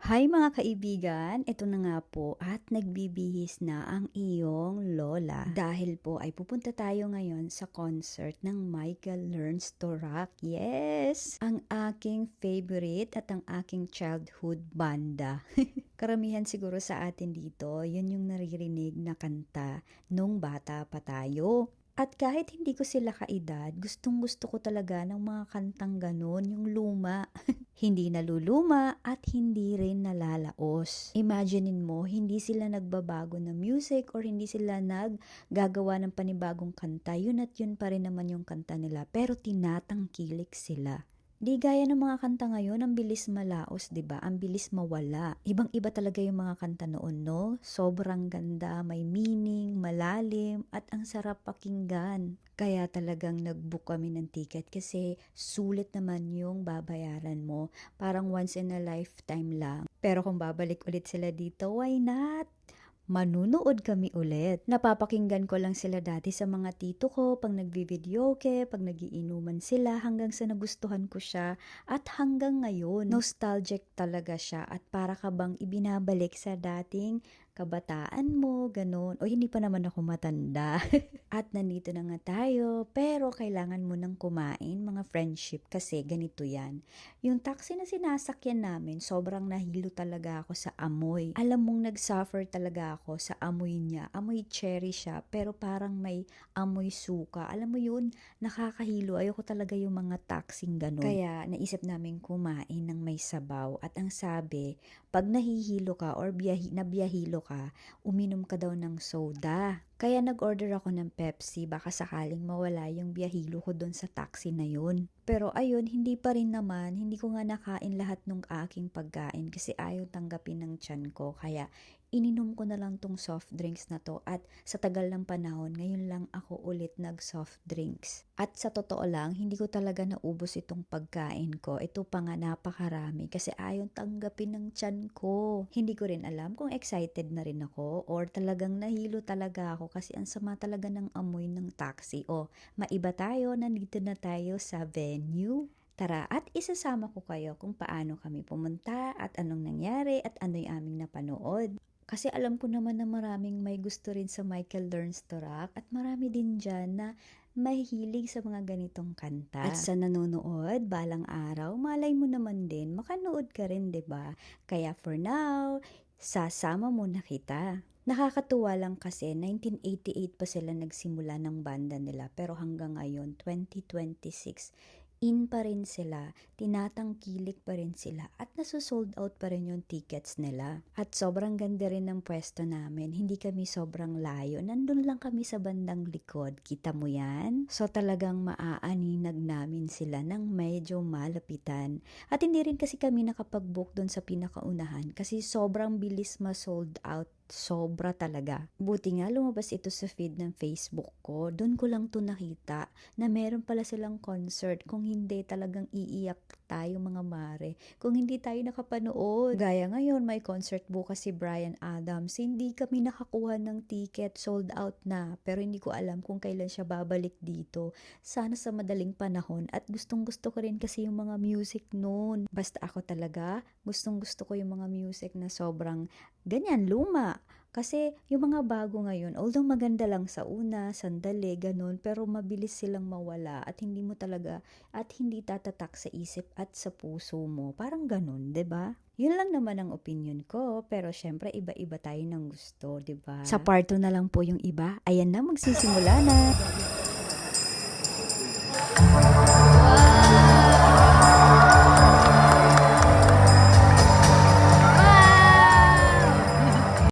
Hi mga kaibigan, ito na nga po at nagbibihis na ang iyong lola. Dahil po ay pupunta tayo ngayon sa concert ng Michael Learns to Rock. Yes! Ang aking favorite at ang aking childhood banda. Karamihan siguro sa atin dito, yun yung naririnig na kanta nung bata pa tayo. At kahit hindi ko sila kaedad, gustong gusto ko talaga ng mga kantang ganun, yung luma. Hindi naluluma at hindi rin nalalaos. Imaginein mo, hindi sila nagbabago ng music or hindi sila naggagawa ng panibagong kanta. Yun at yun pa rin naman yung kanta nila, pero tinatangkilik sila. Di gaya ng mga kanta ngayon, ang bilis malaos, 'di ba? Ang bilis mawala. Ibang-iba talaga yung mga kanta noon, no? Sobrang ganda, may meaning, malalim, at ang sarap pakinggan. Kaya talagang nag-book kami ng ticket kasi sulit naman yung babayaran mo. Parang once in a lifetime lang. Pero kung babalik ulit sila dito, why not? Manunood kami ulit. Napapakinggan ko lang sila dati sa mga tito ko pag nagbi-videoke, pag nagiinuman sila hanggang sa nagustuhan ko siya at hanggang ngayon. Nostalgic talaga siya at para ka bang ibinabalik sa dating kabataan mo, ganun. O hindi pa naman ako matanda. At nandito na nga tayo, pero kailangan mo nang kumain mga friendship kasi ganito yan. Yung taxi na sinasakyan namin, sobrang nahilo talaga ako sa amoy. Alam mong nag-suffer talaga ako sa amoy niya. Amoy cherry siya, pero parang may amoy suka. Alam mo yun, nakakahilo. Ayoko talaga yung mga taxing ganun. Kaya naisip namin kumain ng may sabaw. At ang sabi, pag nahihilo ka or nabiyahilo ka, uminom ka daw ng soda. Kaya nag-order ako ng Pepsi, baka sakaling mawala yung biyahilo ko doon sa taxi na yun. Pero ayun, hindi pa rin naman, hindi ko nga nakain lahat ng aking pagkain kasi ayaw tanggapin ng tiyan ko. Kaya ininom ko na lang tong soft drinks na to at sa tagal ng panahon, ngayon lang ako ulit nag-soft drinks. At sa totoo lang, hindi ko talaga naubos itong pagkain ko. Ito pa nga napakarami kasi ayaw tanggapin ng tiyan ko. Hindi ko rin alam kung excited na rin ako or talagang nahilo talaga ako kasi ang sama talaga ng amoy ng taxi. O, maiba tayo, nandito na tayo sa venue. Tara at isasama ko kayo kung paano kami pumunta at anong nangyari at ano'y aming napanood. Kasi alam ko naman na maraming may gusto rin sa Michael Learns to Rock at marami din dyan na mahilig sa mga ganitong kanta. At sa nanonood, balang araw, malay mo naman din, makanood ka rin, 'di ba? Kaya for now, sasama muna kita. Nakakatuwa lang kasi 1988 pa sila nagsimula ng banda nila pero hanggang ngayon 2026 in pa rin sila, tinatangkilik pa rin sila at nasusold out pa rin yung tickets nila. At sobrang ganda rin ng pwesto namin, hindi kami sobrang layo, nandun lang kami sa bandang likod, kita mo yan? So talagang maaaninag namin sila ng medyo malapitan. At hindi rin kasi kami nakapag-book doon sa pinakaunahan kasi sobrang bilis ma-sold out. Sobra talaga. Buti nga lumabas ito sa feed ng Facebook ko. Doon ko lang to nakita na meron pala silang concert. Kung hindi talagang iiyak tayo mga mare. Kung hindi tayo nakapanood. Gaya ngayon may concert bukas si Bryan Adams. Hindi kami nakakuha ng ticket. Sold out na. Pero hindi ko alam kung kailan siya babalik dito. Sana sa madaling panahon. At gustong gusto ko rin kasi yung mga music noon. Basta ako talaga gustong gusto ko yung mga music na sobrang ganyan, luma. Kasi yung mga bago ngayon, although maganda lang sa una, sandali, ganun, pero mabilis silang mawala at hindi mo talaga, at hindi tatatak sa isip at sa puso mo. Parang ganun, 'di ba? Yun lang naman ang opinion ko, pero syempre iba-iba tayo ng gusto, 'di ba? Sa part 2 na lang po yung iba. Ayan na, magsisimula na.